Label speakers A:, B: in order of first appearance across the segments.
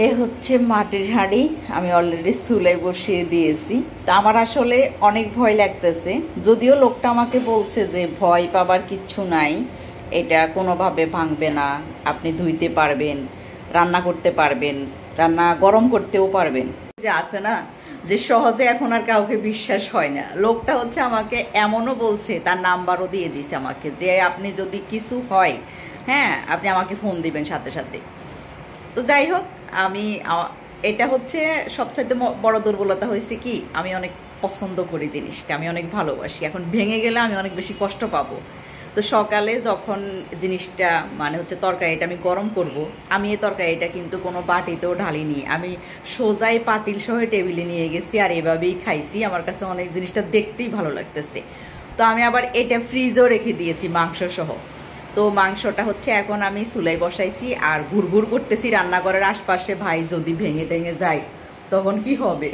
A: এ হচ্ছে মাটির হাঁড়ি, আমি অলরেডি চুলায় বসিয়ে দিয়েছি। তা আমার আসলে অনেক ভয় লাগতেছে, যদিও লোকটা আমাকে বলছে যে ভয় পাবার কিচ্ছু নাই, এটা কোনোভাবে ভাঙবে না, আপনি ধুইতে পারবেন, রান্না করতে পারবেন, রান্না গরম করতেও পারবেন। যে আছে না যে সহজে এখন আর কাউকে বিশ্বাস হয় না, লোকটা হচ্ছে আমাকে এমনও বলছে, তার নাম্বারও দিয়ে দিছে আমাকে, যে আপনি যদি কিছু হয়, হ্যাঁ আপনি আমাকে ফোন দিবেন সাথে সাথে। তো যাই হোক, আমি এটা হচ্ছে সবচাইতে বড় দুর্বলতা হয়েছে কি, আমি অনেক পছন্দ করি জিনিসটা, আমি অনেক ভালোবাসি, এখন ভেঙে গেলে আমি অনেক বেশি কষ্ট পাবো। তো সকালে যখন জিনিসটা মানে হচ্ছে তরকারিটা আমি গরম করব, আমি এই তরকারিটা কিন্তু কোনো বাটিতেও ঢালিনি, আমি সোজাই পাতিল সহ টেবিলে নিয়ে গেছি আর এভাবেই খাইছি। আমার কাছে অনেক জিনিসটা দেখতেই ভালো লাগতেছে। তো আমি আবার এটা ফ্রিজও রেখে দিয়েছি মাংস সহ। তো মাংসটা হচ্ছে এখন আমি চুলাই বসাইছি আর ঘুরঘুর করতেছি রান্নাঘরের আশপাশে, ভাই যদি ভেঙে টেঙে যায় তখন কি হবে।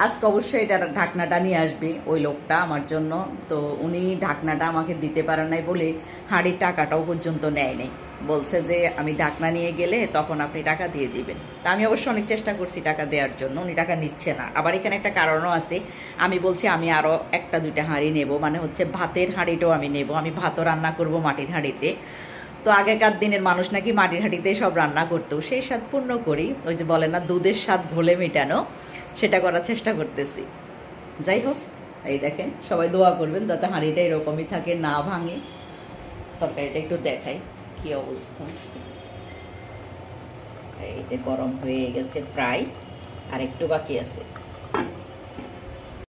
A: আজকে অবশ্যই এটা ঢাকনাটা নিয়ে আসবে ওই লোকটা আমার জন্য। তো উনি ঢাকনাটা আমাকে দিতে পারে নাই বলে হাঁড়ির টাকাটাও পর্যন্ত নেয় নাই, বলছে যে আমি ঢাকনা নিয়ে গেলে তখন আপনি টাকা দিয়ে দিবেন। তা আমি অবশ্য অনেক চেষ্টা করছি টাকা দেওয়ার জন্য, উনি টাকা নিচ্ছে না। আবার এখানে একটা কারণও আছে, আমি বলছি আমি আরো একটা দুইটা হাঁড়ি নেব, মানে হচ্ছে ভাতের হাঁড়িটাও আমি নেব, আমি ভাতও রান্না করব মাটির হাঁড়িতে। তো আগেকার দিনের মানুষ নাকি মাটির হাঁড়িতে সব রান্না করতো, সেই স্বাদ পূর্ণ করি, ওই যে বলে না দুধের স্বাদ ঘোলে মেটানো, সেটা করার চেষ্টা করতেছি। যাই হোক, এই দেখেন, সবাই দোয়া করবেন যাতে হাঁড়িটা এরকমই থাকে, না ভাঙে। তরকারিটা একটু দেখাই কি অবস্থা। এই যে গরম হয়ে গেছে প্রায়, আর একটু বাকি আছে।